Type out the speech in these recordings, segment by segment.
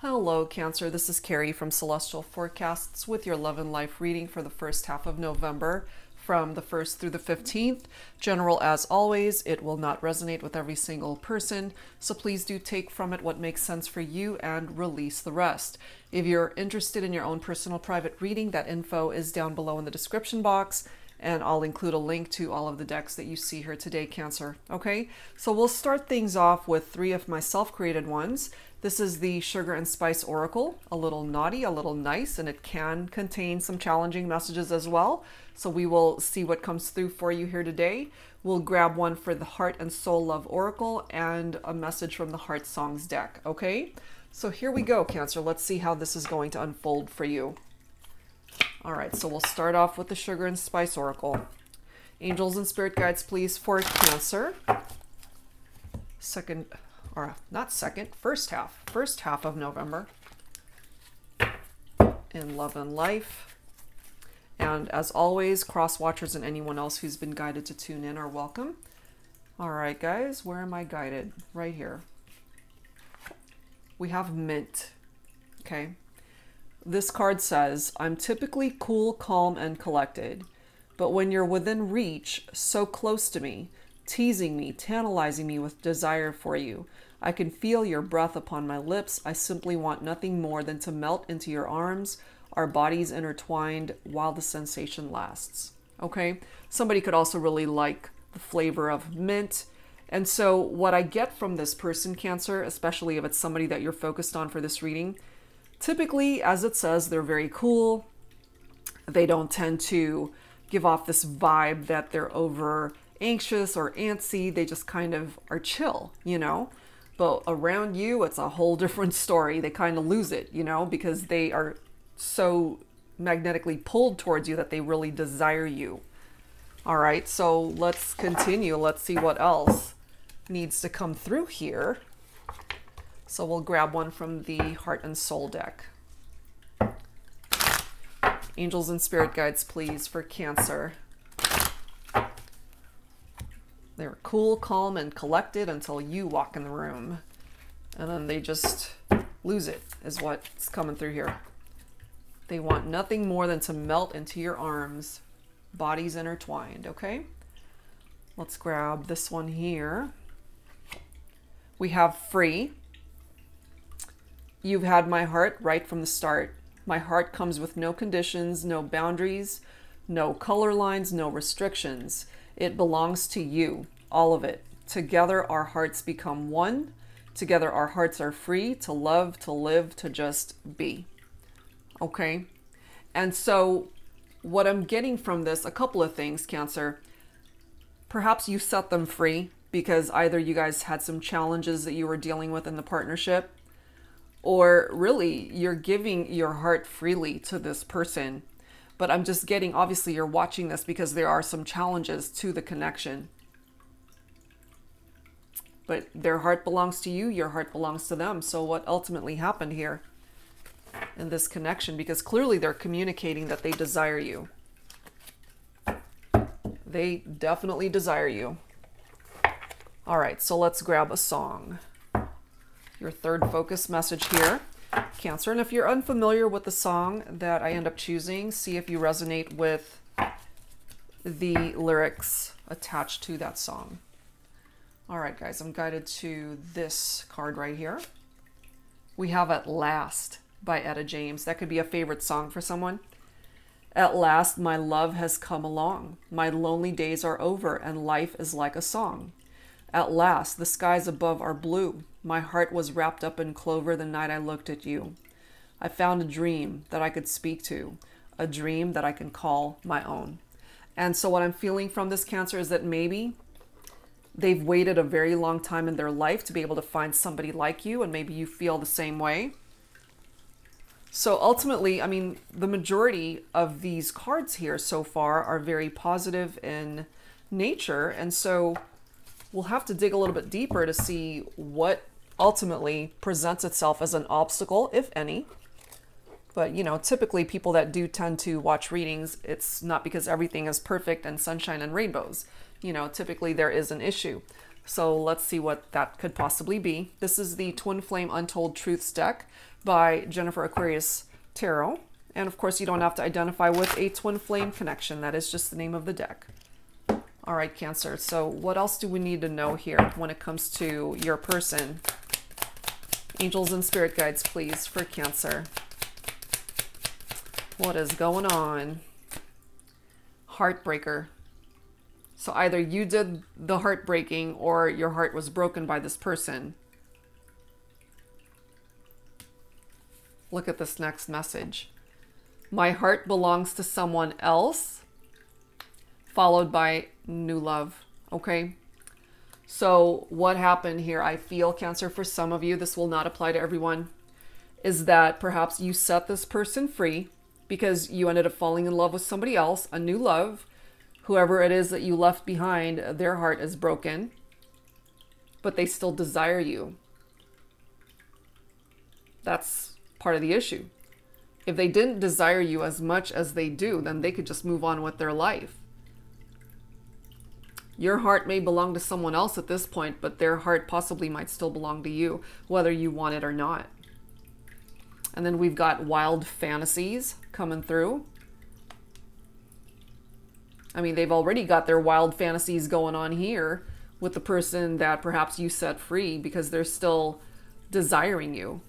Hello, Cancer. This is Carrie from Celestial Forecasts with your love and life reading for the first half of November from the 1st through the 15th. General as always, it will not resonate with every single person, so please do take from it what makes sense for you and release the rest. If you're interested in your own personal private reading, that info is down below in the description box, and I'll include a link to all of the decks that you see here today, Cancer. Okay, so we'll start things off with 3 of my self-created ones. This is the Sugar and Spice Oracle, a little naughty, a little nice, and it can contain some challenging messages as well. So we will see what comes through for you here today. We'll grab one for the Heart and Soul Love Oracle and a message from the Heart Songs deck, okay? So here we go, Cancer. Let's see how this is going to unfold for you. All right, so we'll start off with the Sugar and Spice Oracle. Angels and Spirit Guides, please, for Cancer. First half of November in love and life. And as always, cross watchers and anyone else who's been guided to tune in are welcome. All right, guys, where am I guided? Right here. We have Mint. Okay. This card says, I'm typically cool, calm, and collected, but when you're within reach, so close to me, teasing me, tantalizing me with desire for you, I can feel your breath upon my lips. I simply want nothing more than to melt into your arms, our bodies intertwined while the sensation lasts. Okay? Somebody could also really like the flavor of mint. And so what I get from this person, Cancer, especially if it's somebody that you're focused on for this reading, typically, as it says, they're very cool. They don't tend to give off this vibe that they're over anxious or antsy. They just kind of are chill, you know? But around you, it's a whole different story. They kind of lose it, you know, because they are so magnetically pulled towards you that they really desire you. All right, so let's continue. Let's see what else needs to come through here. So we'll grab one from the Heart and Soul deck. Angels and Spirit Guides, please, for Cancer. They're cool, calm, and collected until you walk in the room. And then they just lose it, is what's coming through here. They want nothing more than to melt into your arms, bodies intertwined, okay? Let's grab this one here. We have Free. You've had my heart right from the start. My heart comes with no conditions, no boundaries, no color lines, no restrictions. It belongs to you, all of it. Together our hearts become one. Together our hearts are free to love, to live, to just be. Okay? And so what I'm getting from this, a couple of things, Cancer. Perhaps you set them free because either you guys had some challenges that you were dealing with in the partnership, or really you're giving your heart freely to this person. But I'm just getting, obviously you're watching this because there are some challenges to the connection. But their heart belongs to you, your heart belongs to them. So what ultimately happened here in this connection? Because clearly they're communicating that they desire you. They definitely desire you. All right, so let's grab a song. Your third focus message here, Cancer. And if you're unfamiliar with the song that I end up choosing, see if you resonate with the lyrics attached to that song. All right, guys, I'm guided to this card right here. We have At Last by Etta James. That could be a favorite song for someone. At last, my love has come along. My lonely days are over and life is like a song. At last, the skies above are blue. My heart was wrapped up in clover the night I looked at you. I found a dream that I could speak to, a dream that I can call my own. And so what I'm feeling from this, Cancer, is that maybe they've waited a very long time in their life to be able to find somebody like you, and maybe you feel the same way. So ultimately, I mean, the majority of these cards here so far are very positive in nature, and so we'll have to dig a little bit deeper to see what ultimately presents itself as an obstacle, if any. But, you know, typically people that do tend to watch readings, it's not because everything is perfect and sunshine and rainbows. You know, typically there is an issue. So let's see what that could possibly be. This is the Twin Flame Untold Truths deck by Jennifer Aquarius Tarot. And of course, you don't have to identify with a twin flame connection. That is just the name of the deck. All right, Cancer. So what else do we need to know here when it comes to your person? Angels and spirit guides, please, for Cancer. What is going on? Heartbreaker. So either you did the heartbreaking or your heart was broken by this person. Look at this next message. My heart belongs to someone else, followed by new love. Okay. So what happened here? I feel, Cancer, for some of you, this will not apply to everyone, is that perhaps you set this person free because you ended up falling in love with somebody else, a new love. Whoever it is that you left behind, their heart is broken, but they still desire you. That's part of the issue. If they didn't desire you as much as they do, then they could just move on with their life. Your heart may belong to someone else at this point, but their heart possibly might still belong to you, whether you want it or not. And then we've got wild fantasies coming through. I mean, they've already got their wild fantasies going on here with the person that perhaps you set free because they're still desiring you.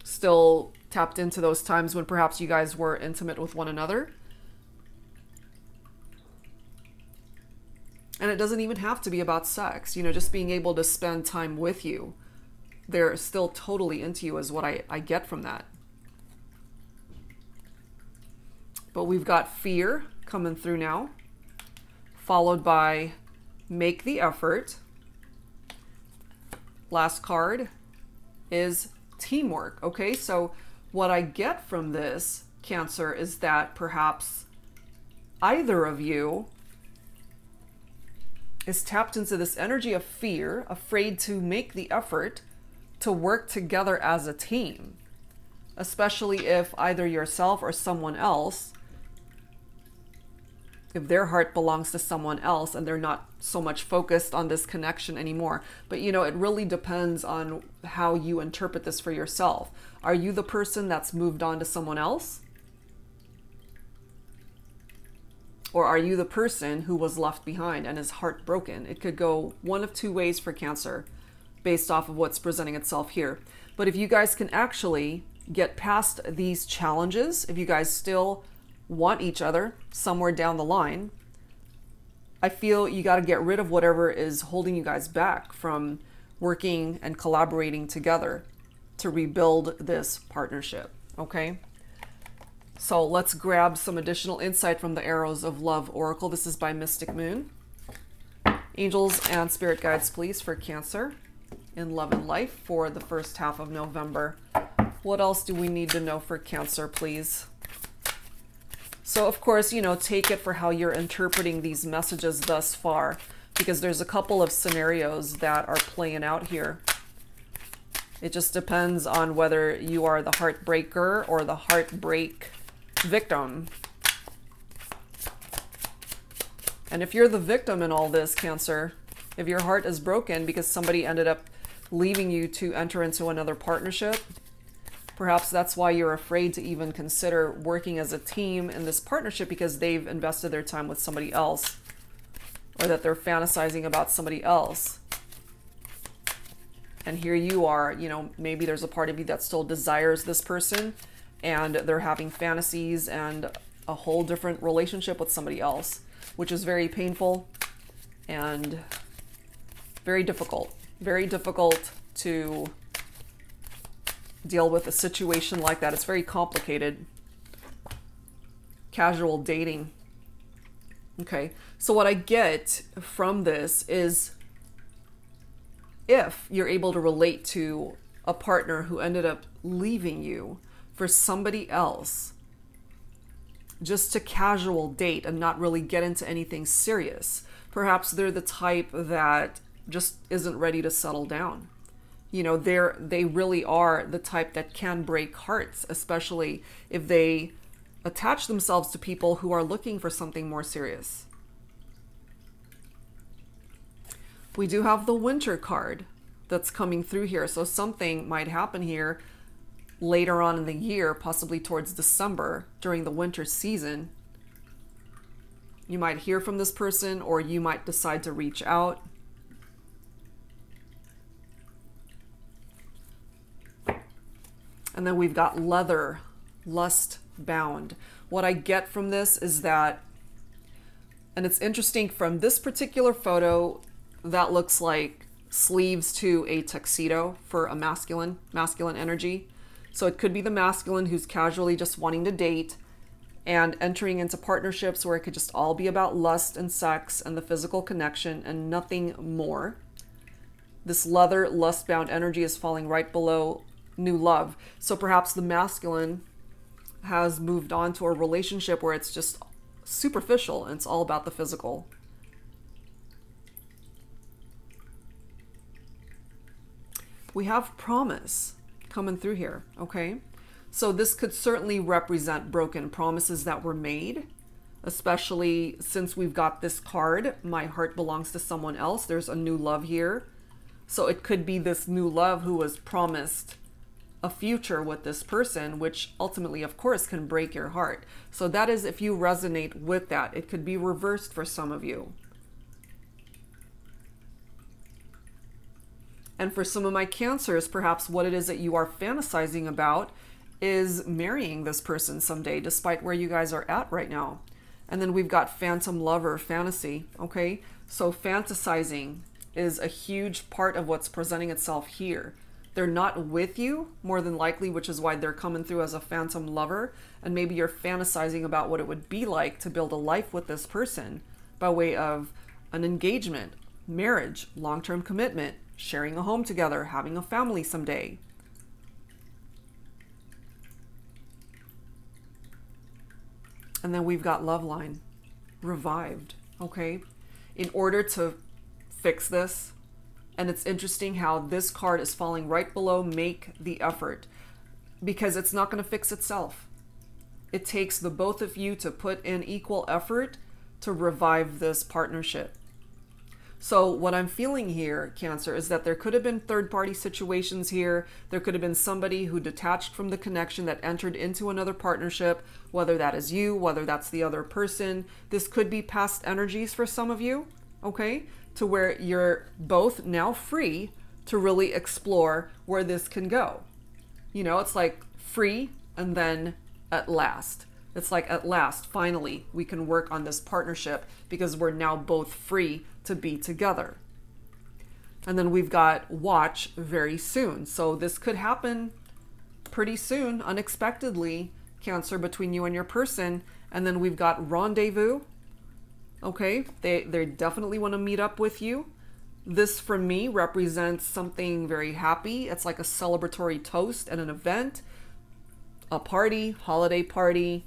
Still tapped into those times when perhaps you guys were intimate with one another. And it doesn't even have to be about sex, you know, just being able to spend time with you. They're still totally into you is what I get from that. But we've got fear coming through now, followed by make the effort. Last card is teamwork. Okay, so what I get from this, Cancer, is that perhaps either of you is tapped into this energy of fear, afraid to make the effort to work together as a team, especially if either yourself or someone else, if their heart belongs to someone else and they're not so much focused on this connection anymore. But you know, it really depends on how you interpret this for yourself. Are you the person that's moved on to someone else? Or are you the person who was left behind and is heartbroken? It could go one of two ways for Cancer based off of what's presenting itself here. But if you guys can actually get past these challenges, if you guys still want each other somewhere down the line, I feel you got to get rid of whatever is holding you guys back from working and collaborating together to rebuild this partnership. Okay. So let's grab some additional insight from the Arrows of Love Oracle. This is by Mystic Moon. Angels and spirit guides, please, for Cancer in love and life for the first half of November. What else do we need to know for Cancer, please? So, of course, you know, take it for how you're interpreting these messages thus far, because there's a couple of scenarios that are playing out here. It just depends on whether you are the heartbreaker or the heartbreak victim. And if you're the victim in all this, Cancer, if your heart is broken because somebody ended up leaving you to enter into another partnership, perhaps that's why you're afraid to even consider working as a team in this partnership, because they've invested their time with somebody else, or that they're fantasizing about somebody else. And here you are, you know, maybe there's a part of you that still desires this person and they're having fantasies and a whole different relationship with somebody else, which is very painful and very difficult to deal with a situation like that. It's very complicated. Casual dating. Okay, so what I get from this is, if you're able to relate to a partner who ended up leaving you for somebody else just to casual date and not really get into anything serious, perhaps they're the type that just isn't ready to settle down. You know, they really are the type that can break hearts, especially if they attach themselves to people who are looking for something more serious. We do have the winter card that's coming through here. So something might happen here later on in the year, possibly towards December during the winter season. You might hear from this person, or you might decide to reach out. And then we've got leather, lust bound. What I get from this is that, and it's interesting, from this particular photo, that looks like sleeves to a tuxedo for a masculine energy. So it could be the masculine who's casually just wanting to date and entering into partnerships where it could just all be about lust and sex and the physical connection and nothing more. This leather lust-bound energy is falling right below new love. So perhaps the masculine has moved on to a relationship where it's just superficial and it's all about the physical. We have promise coming through here, okay? So this could certainly represent broken promises that were made, especially since we've got this card, my heart belongs to someone else. There's a new love here. So it could be this new love who was promised a future with this person, which ultimately, of course, can break your heart. So that is if you resonate with that. It could be reversed for some of you. And for some of my Cancers, perhaps what it is that you are fantasizing about is marrying this person someday, despite where you guys are at right now. And then we've got phantom lover fantasy, okay? So fantasizing is a huge part of what's presenting itself here. They're not with you, more than likely, which is why they're coming through as a phantom lover. And maybe you're fantasizing about what it would be like to build a life with this person by way of an engagement, marriage, long-term commitment, sharing a home together, having a family someday. And then we've got love line, revived, okay? In order to fix this, and it's interesting how this card is falling right below make the effort, because it's not going to fix itself. It takes the both of you to put in equal effort to revive this partnership. So what I'm feeling here, Cancer, is that there could have been third-party situations here. There could have been somebody who detached from the connection that entered into another partnership, whether that is you, whether that's the other person. This could be past energies for some of you, okay? To where you're both now free to really explore where this can go. You know, it's like free and then at last. It's like at last, finally, we can work on this partnership because we're now both free to be together. And then we've got watch very soon. So this could happen pretty soon, unexpectedly, Cancer, between you and your person. And then we've got rendezvous. Okay, they definitely want to meet up with you. This, for me, represents something very happy. It's like a celebratory toast at an event, a party, holiday party.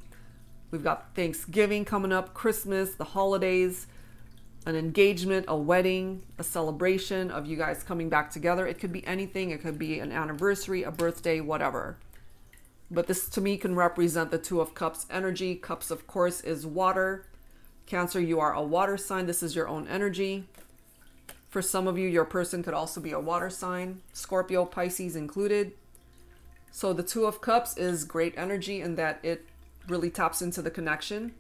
We've got Thanksgiving coming up, Christmas, the holidays, an engagement, a wedding, a celebration of you guys coming back together. It could be anything. It could be an anniversary, a birthday, whatever. But this, to me, can represent the Two of Cups energy. Cups, of course, is water. Cancer, you are a water sign. This is your own energy. For some of you, your person could also be a water sign, Scorpio, Pisces included. So the Two of Cups is great energy in that it really taps into the connection,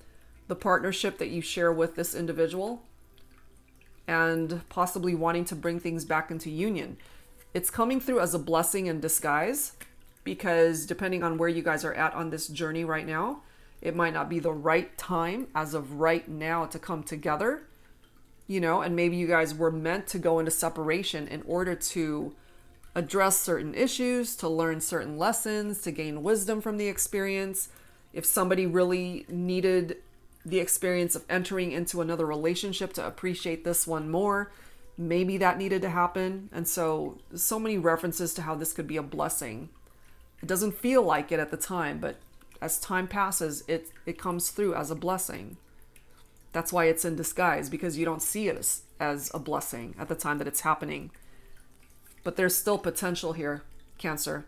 the partnership that you share with this individual, and possibly wanting to bring things back into union. It's coming through as a blessing in disguise, because depending on where you guys are at on this journey right now, it might not be the right time as of right now to come together, you know, and maybe you guys were meant to go into separation in order to address certain issues, to learn certain lessons, to gain wisdom from the experience. If somebody really needed the experience of entering into another relationship to appreciate this one more, maybe that needed to happen. And so many references to how this could be a blessing. It doesn't feel like it at the time, but as time passes, it comes through as a blessing. That's why it's in disguise, because you don't see it as a blessing at the time that it's happening. But there's still potential here, Cancer,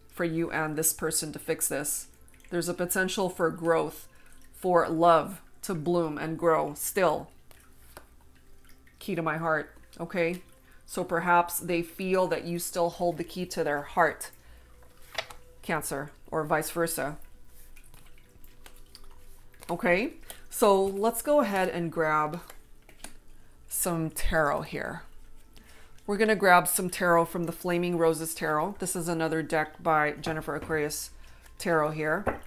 for you and this person to fix this. There's a potential for growth, for love to bloom and grow still. Key to my heart. Okay, so perhaps they feel that you still hold the key to their heart, Cancer, or vice versa. Okay, so let's go ahead and grab some tarot here. We're going to grab some tarot from the Flaming Roses Tarot. This is another deck by Jennifer Aquarius Tarot here.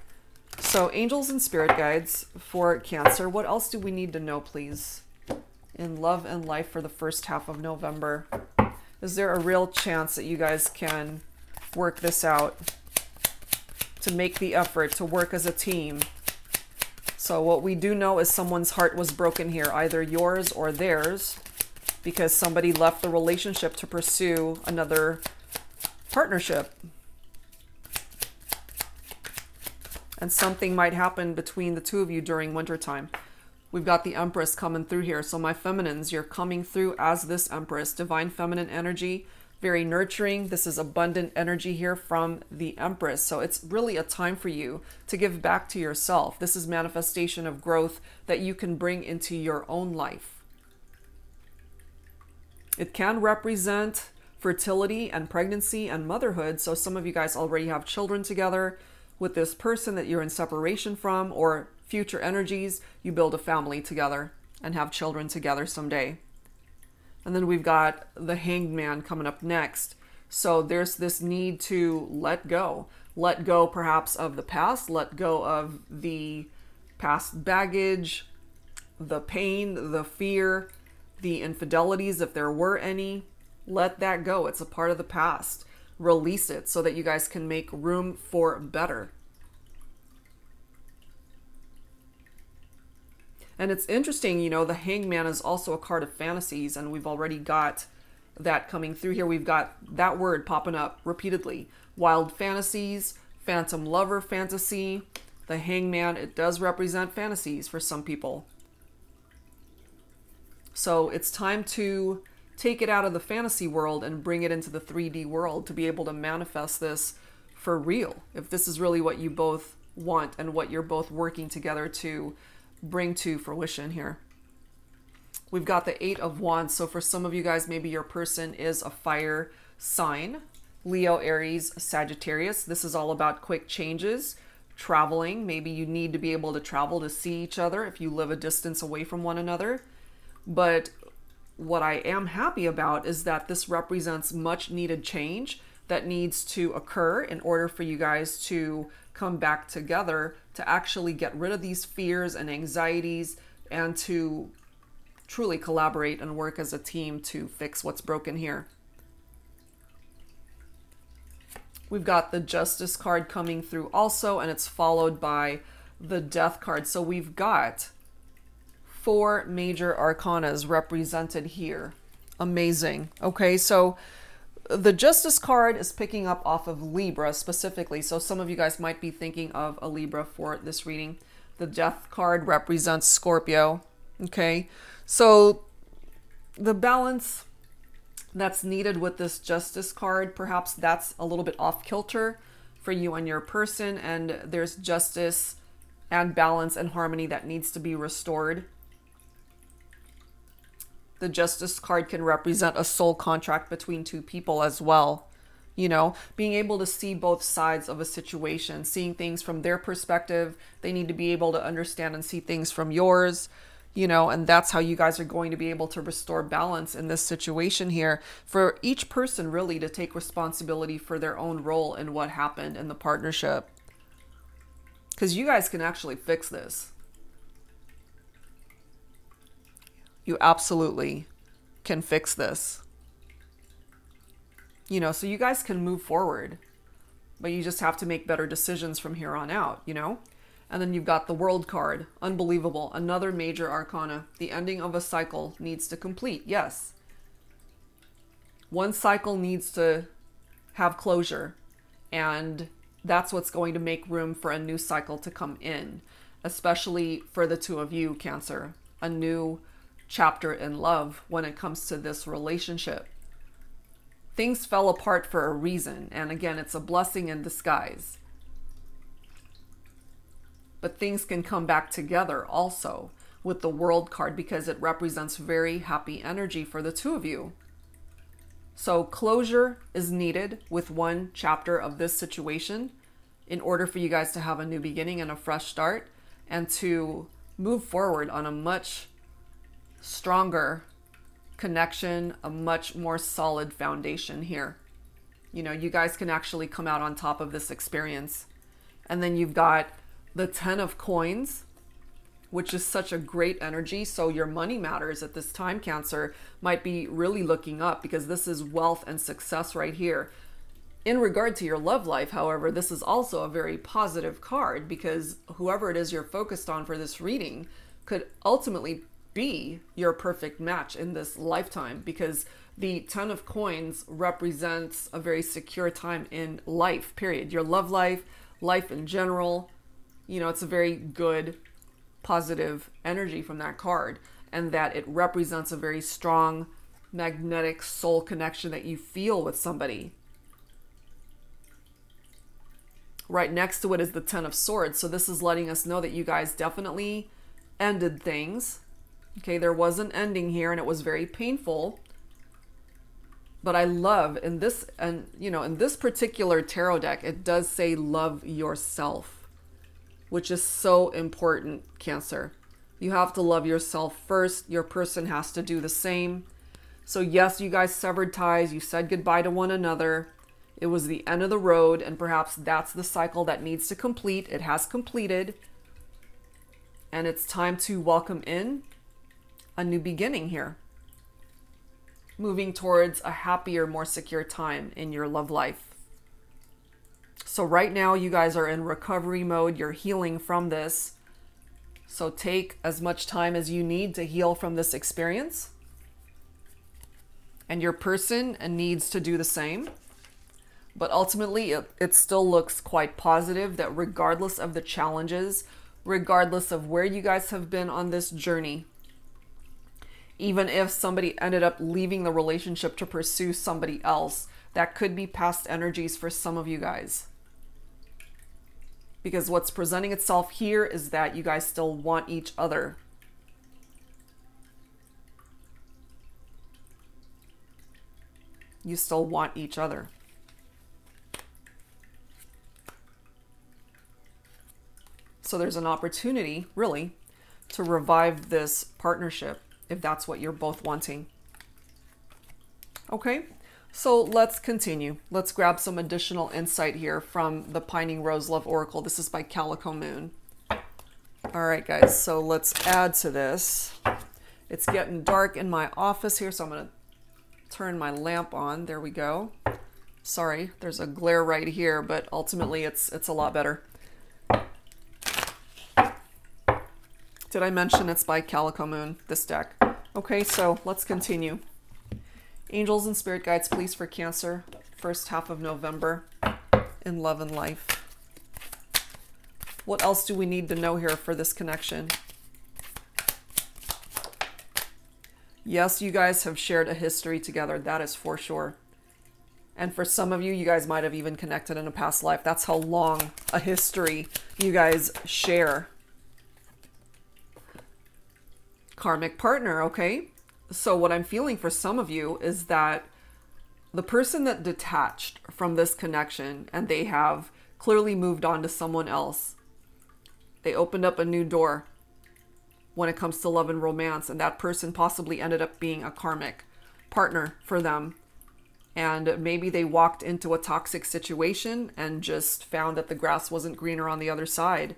So angels and spirit guides for Cancer. What else do we need to know, please? In love and life for the first half of November. Is there a real chance that you guys can work this out? To make the effort, to work as a team. So what we do know is someone's heart was broken here, either yours or theirs, because somebody left the relationship to pursue another partnership. And something might happen between the two of you during wintertime. We've got the Empress coming through here. So my feminines, you're coming through as this Empress, divine feminine energy, very nurturing. This is abundant energy here from the Empress. So it's really a time for you to give back to yourself. This is manifestation of growth that you can bring into your own life. It can represent fertility and pregnancy and motherhood. So some of you guys already have children together with this person that you're in separation from, or future energies, you build a family together and have children together someday. And then we've got the Hanged Man coming up next. So there's this need to let go. Let go perhaps of the past, let go of the past baggage, the pain, the fear, the infidelities, if there were any. Let that go. It's a part of the past. Release it so that you guys can make room for better. And it's interesting, you know, the Hanged Man is also a card of fantasies, and we've already got that coming through here. We've got that word popping up repeatedly. Wild fantasies, phantom lover fantasy. The Hanged Man, it does represent fantasies for some people. So it's time to take it out of the fantasy world and bring it into the 3D world to be able to manifest this for real. If this is really what you both want and what you're both working together to bring to fruition here. We've got the 8 of Wands. So for some of you guys, maybe your person is a fire sign. Leo, Aries, Sagittarius. This is all about quick changes, traveling. Maybe you need to be able to travel to see each other if you live a distance away from one another. But what I am happy about is that this represents much needed change that needs to occur in order for you guys to come back together, to actually get rid of these fears and anxieties, and to truly collaborate and work as a team to fix what's broken here. We've got the Justice card coming through also, and it's followed by the Death card. So we've got 4 major arcanas represented here. Amazing. Okay, so the Justice card is picking up off of Libra specifically. So some of you guys might be thinking of a Libra for this reading. The Death card represents Scorpio. Okay, so the balance that's needed with this Justice card, perhaps that's a little bit off kilter for you and your person, and there's justice and balance and harmony that needs to be restored. The Justice card can represent a soul contract between 2 people as well. You know, being able to see both sides of a situation, seeing things from their perspective. They need to be able to understand and see things from yours, you know, and that's how you guys are going to be able to restore balance in this situation here, for each person really to take responsibility for their own role in what happened in the partnership. Because you guys can actually fix this. You absolutely can fix this. You know, so you guys can move forward, but you just have to make better decisions from here on out, you know? And then you've got the World card. Unbelievable. Another major arcana. The ending of a cycle needs to complete. Yes. One cycle needs to have closure, and that's what's going to make room for a new cycle to come in, especially for the 2 of you, Cancer. A new chapter in love when it comes to this relationship. Things fell apart for a reason, and again, it's a blessing in disguise. But things can come back together also. with the World card because it represents very happy energy for the two of you. So closure is needed with one chapter of this situation in order for you guys to have a new beginning and a fresh start and to move forward on a much stronger connection, a much more solid foundation here. You know, you guys can actually come out on top of this experience. And then you've got the 10 of Coins, which is such a great energy. So your money matters at this time, Cancer, might be really looking up because this is wealth and success right here. In regard to your love life, however, this is also a very positive card because whoever it is you're focused on for this reading could ultimately be your perfect match in this lifetime, because the 10 of Coins represents a very secure time in life, period. Your love life, life in general, you know, it's a very good, positive energy from that card, and that it represents a very strong, magnetic soul connection that you feel with somebody. Right next to it is the 10 of Swords. So this is letting us know that you guys definitely ended things. Okay, there was an ending here and it was very painful. But I love in this, and you know, in this particular tarot deck, it does say love yourself, which is so important, Cancer. You have to love yourself first. Your person has to do the same. So yes, you guys severed ties. You said goodbye to one another. It was the end of the road, and perhaps that's the cycle that needs to complete. It has completed. And it's time to welcome in a new beginning here. Moving towards a happier, more secure time in your love life. So right now you guys are in recovery mode. You're healing from this. So take as much time as you need to heal from this experience. And your person needs to do the same. But ultimately, it still looks quite positive that regardless of the challenges, regardless of where you guys have been on this journey, even if somebody ended up leaving the relationship to pursue somebody else, that could be past energies for some of you guys. Because what's presenting itself here is that you guys still want each other. You still want each other. So there's an opportunity, really, to revive this partnership if that's what you're both wanting. Okay, so let's continue. Let's grab some additional insight here from the Pining Rose Love Oracle. This is by Calico Moon. All right, guys, so let's add to this. It's getting dark in my office here, so I'm going to turn my lamp on. There we go. Sorry, there's a glare right here, but ultimately it's a lot better. Did I mention it's by Calico Moon, this deck? Okay, so let's continue. Angels and spirit guides, please, for Cancer, first half of November in love and life. What else do we need to know here for this connection? Yes, you guys have shared a history together. That is for sure. And for some of you, you guys might have even connected in a past life. That's how long a history you guys share. Karmic partner, okay? So what I'm feeling for some of you is that the person that detached from this connection and they have clearly moved on to someone else, they opened up a new door when it comes to love and romance, and that person possibly ended up being a karmic partner for them. And maybe they walked into a toxic situation and just found that the grass wasn't greener on the other side.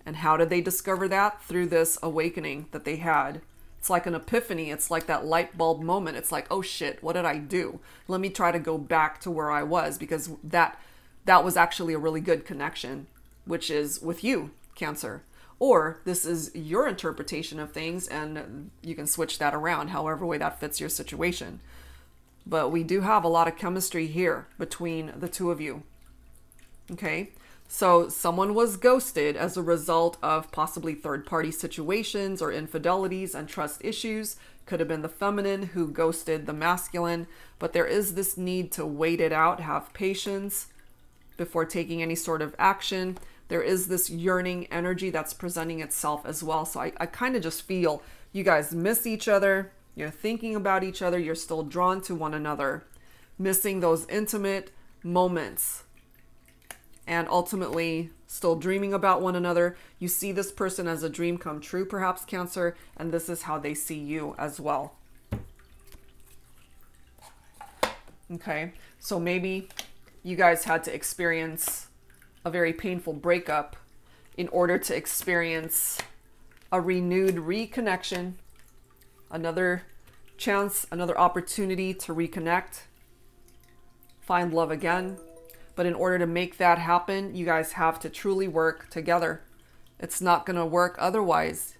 And how did they discover that? Through this awakening that they had. It's like an epiphany. It's like that light bulb moment. It's like, oh shit, what did I do? Let me try to go back to where I was, because that was actually a really good connection, which is with you, Cancer. Or this is your interpretation of things and you can switch that around however way that fits your situation. But we do have a lot of chemistry here between the two of you. Okay? So someone was ghosted as a result of possibly third-party situations or infidelities and trust issues. Could have been the feminine who ghosted the masculine. But there is this need to wait it out, have patience before taking any sort of action. There is this yearning energy that's presenting itself as well. So I kind of just feel you guys miss each other. You're thinking about each other. You're still drawn to one another, missing those intimate moments, and ultimately still dreaming about one another. You see this person as a dream come true, perhaps, Cancer, and this is how they see you as well. Okay, so maybe you guys had to experience a very painful breakup in order to experience a renewed reconnection, another chance, another opportunity to reconnect, find love again. But in order to make that happen, you guys have to truly work together. It's not going to work otherwise.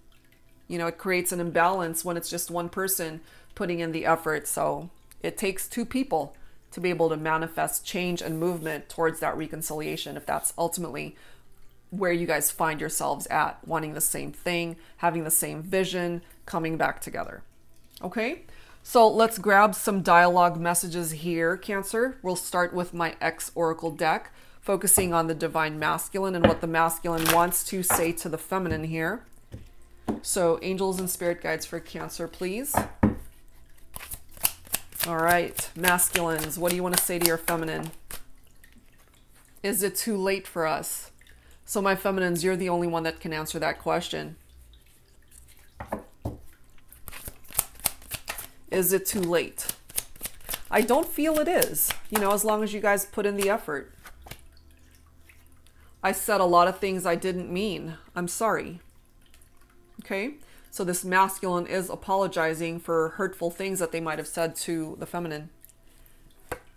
You know, it creates an imbalance when it's just one person putting in the effort. So it takes two people to be able to manifest change and movement towards that reconciliation, if that's ultimately where you guys find yourselves at, wanting the same thing, having the same vision, coming back together. Okay, so let's grab some dialogue messages here, Cancer. We'll start with my X Oracle deck, focusing on the Divine Masculine and what the masculine wants to say to the feminine here. So angels and spirit guides for Cancer, please. All right, masculines, what do you want to say to your feminine? Is it too late for us? So my feminines, you're the only one that can answer that question. Is it too late? I don't feel it is, you know, as long as you guys put in the effort. I said a lot of things I didn't mean. I'm sorry. Okay? So this masculine is apologizing for hurtful things that they might have said to the feminine.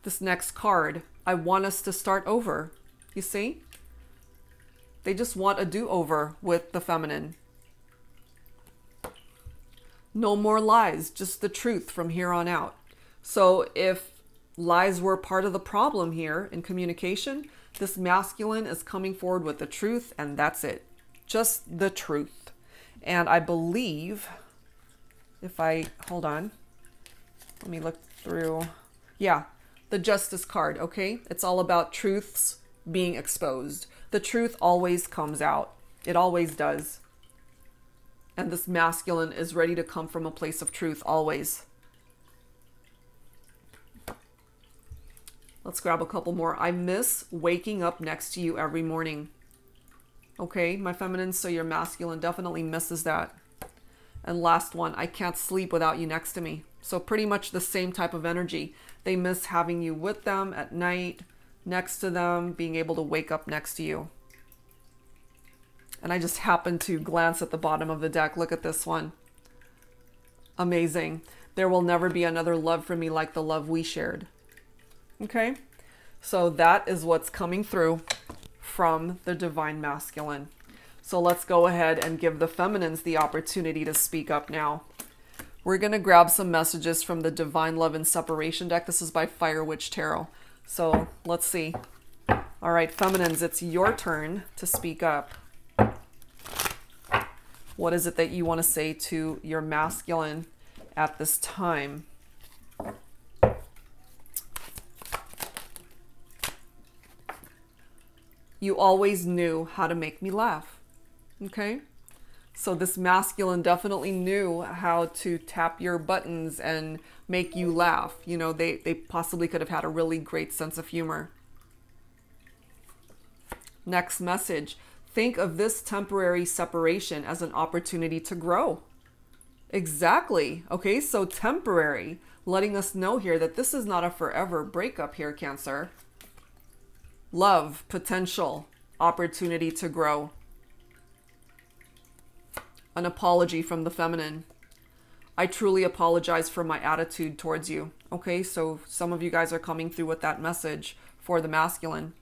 This next card, I want us to start over. You see? They just want a do-over with the feminine. No more lies, just the truth from here on out. So if lies were part of the problem here in communication, this masculine is coming forward with the truth, and that's it. Just the truth. And I believe, hold on, let me look through. Yeah, the Justice card, okay? It's all about truths being exposed. The truth always comes out. It always does. And this masculine is ready to come from a place of truth always. Let's grab a couple more. I miss waking up next to you every morning. Okay, my feminine, so your masculine definitely misses that. And last one, I can't sleep without you next to me. So pretty much the same type of energy. They miss having you with them at night, next to them, being able to wake up next to you. And I just happened to glance at the bottom of the deck. Look at this one. Amazing. There will never be another love for me like the love we shared. Okay, so that is what's coming through from the Divine Masculine. So let's go ahead and give the feminines the opportunity to speak up now. We're going to grab some messages from the Divine Love and Separation deck. This is by Fire Witch Tarot. So let's see. All right, feminines, it's your turn to speak up. What is it that you want to say to your masculine at this time? You always knew how to make me laugh. Okay? So this masculine definitely knew how to tap your buttons and make you laugh. You know, they possibly could have had a really great sense of humor. Next message. Think of this temporary separation as an opportunity to grow. Exactly. Okay, so temporary, letting us know here that this is not a forever breakup here, Cancer. Love, potential, opportunity to grow. An apology from the feminine. I truly apologize for my attitude towards you. Okay, so some of you guys are coming through with that message for the masculine.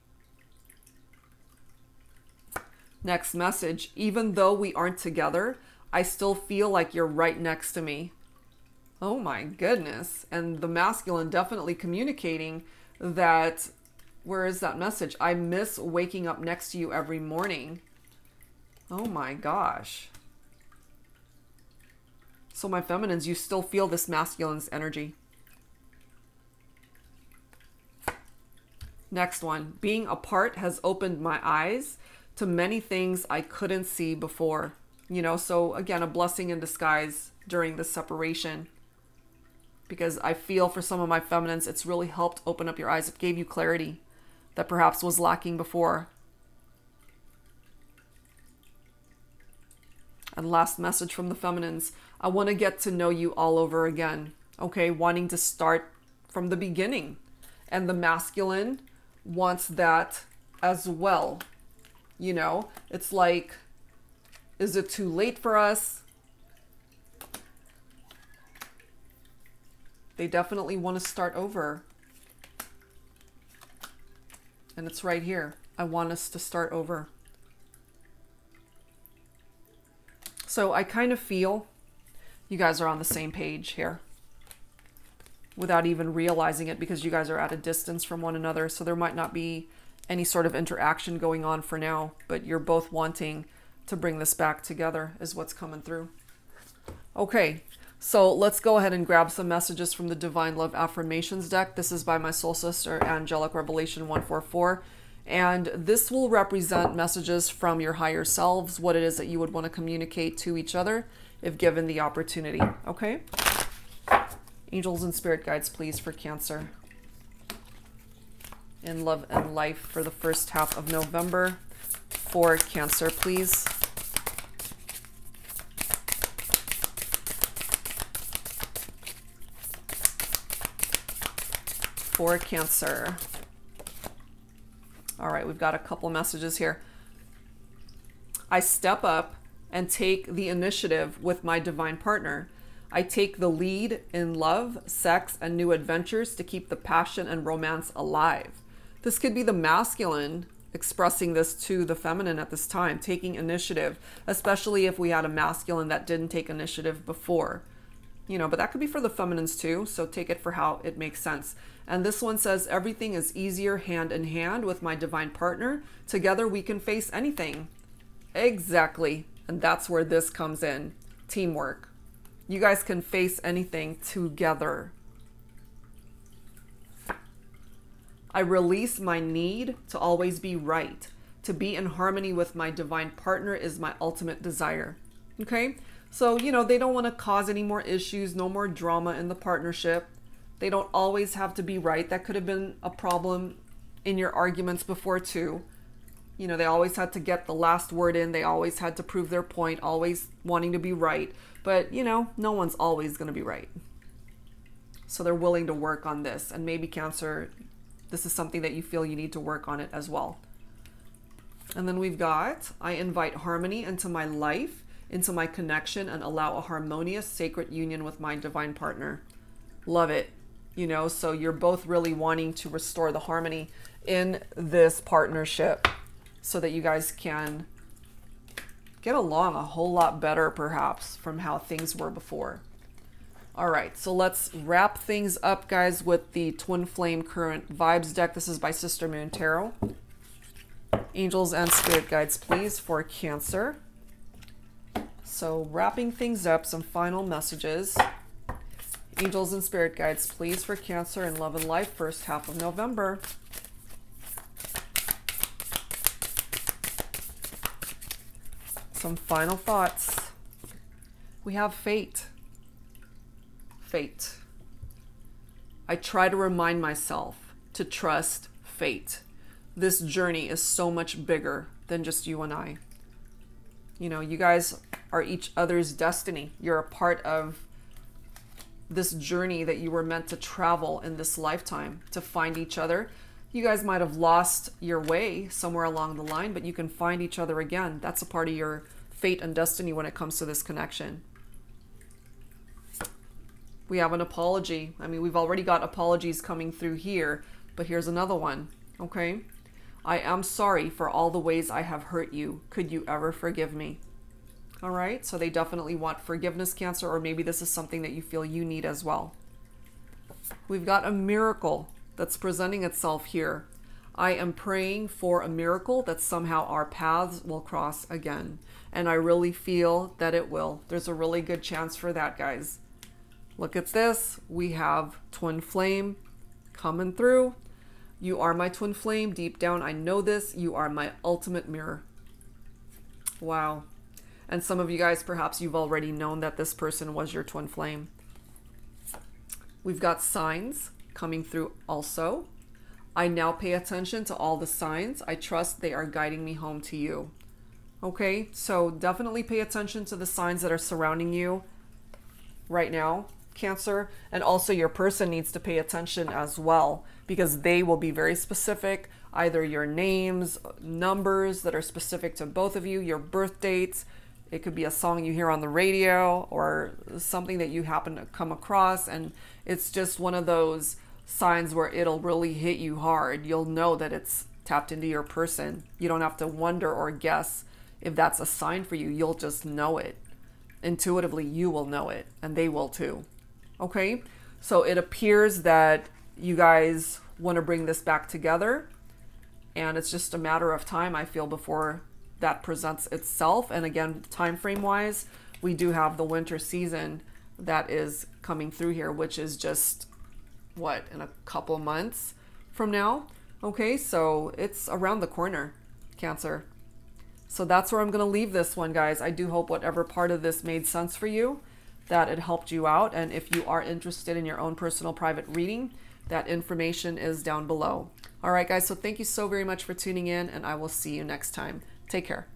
Next message. Even though we aren't together, I still feel like you're right next to me. Oh my goodness. And the masculine definitely communicating that. Where is that message? I miss waking up next to you every morning. Oh my gosh. So my feminines, you still feel this masculine's energy. Next one. Being apart has opened my eyes to many things I couldn't see before. You know, so again, a blessing in disguise during this separation. Because I feel for some of my feminines, it's really helped open up your eyes. It gave you clarity that perhaps was lacking before. And last message from the feminines. I want to get to know you all over again. Okay, wanting to start from the beginning. And the masculine wants that as well. You know, it's like, is it too late for us? They definitely want to start over. And it's right here. I want us to start over. So I kind of feel you guys are on the same page here without even realizing it, because you guys are at a distance from one another. So there might not be any sort of interaction going on for now, but you're both wanting to bring this back together is what's coming through. Okay, so let's go ahead and grab some messages from the Divine Love Affirmations deck. This is by my soul sister, Angelic Revelation 144. And this will represent messages from your higher selves, what it is that you would want to communicate to each other if given the opportunity. Okay? Angels and spirit guides, please, for Cancer. In love and life for the first half of November. For Cancer, please. For Cancer. All right, we've got a couple messages here. I step up and take the initiative with my divine partner. I take the lead in love, sex, and new adventures to keep the passion and romance alive. This could be the masculine expressing this to the feminine at this time, taking initiative, especially if we had a masculine that didn't take initiative before. You know, but that could be for the feminines too, so take it for how it makes sense. And this one says, everything is easier hand in hand with my divine partner. Together we can face anything. Exactly. And that's where this comes in. Teamwork. You guys can face anything together. I release my need to always be right. To be in harmony with my divine partner is my ultimate desire. Okay? So, you know, they don't want to cause any more issues, no more drama in the partnership. They don't always have to be right. That could have been a problem in your arguments before too. You know, they always had to get the last word in. They always had to prove their point, always wanting to be right. But, you know, no one's always going to be right. So they're willing to work on this. And maybe Cancer, this is something that you feel you need to work on it as well. And then we've got, I invite harmony into my life, into my connection, and allow a harmonious, sacred union with my divine partner. Love it. You know, so you're both really wanting to restore the harmony in this partnership so that you guys can get along a whole lot better, perhaps, from how things were before. All right, so let's wrap things up, guys, with the Twin Flame Current Vibes deck. This is by Sister Moon Tarot. Angels and spirit guides, please, for Cancer. So wrapping things up, some final messages. Angels and spirit guides, please, for Cancer in love and life, first half of November. Some final thoughts. We have fate. Fate. I try to remind myself to trust fate. This journey is so much bigger than just you and I. You know, you guys are each other's destiny. You're a part of this journey that you were meant to travel in this lifetime to find each other. You guys might have lost your way somewhere along the line, but you can find each other again. That's a part of your fate and destiny when it comes to this connection. We have an apology. I mean, we've already got apologies coming through here, but here's another one, okay? I am sorry for all the ways I have hurt you. Could you ever forgive me? All right, so they definitely want forgiveness, Cancer, or maybe this is something that you feel you need as well. We've got a miracle that's presenting itself here. I am praying for a miracle that somehow our paths will cross again. And I really feel that it will. There's a really good chance for that, guys. Look at this. We have Twin Flame coming through. You are my twin flame. Deep down, I know this. You are my ultimate mirror. Wow. And some of you guys, perhaps you've already known that this person was your twin flame. We've got signs coming through also. I now pay attention to all the signs. I trust they are guiding me home to you. Okay, so definitely pay attention to the signs that are surrounding you right now, Cancer. And also your person needs to pay attention as well, because they will be very specific. Either your names, numbers that are specific to both of you, your birth dates. It could be a song you hear on the radio or something that you happen to come across. And it's just one of those signs where it'll really hit you hard. You'll know that it's tapped into your person. You don't have to wonder or guess if that's a sign for you. You'll just know it. Intuitively, you will know it, and they will too. Okay? So it appears that you guys want to bring this back together, and it's just a matter of time, I feel, before that presents itself. And again, time frame wise, we do have the winter season that is coming through here, which is just what, in a couple months from now. Okay, so it's around the corner, Cancer. So that's where I'm going to leave this one, guys. I do hope whatever part of this made sense for you, that it helped you out. And if you are interested in your own personal private reading, that information is down below. All right, guys, so thank you so very much for tuning in, and I will see you next time. Take care.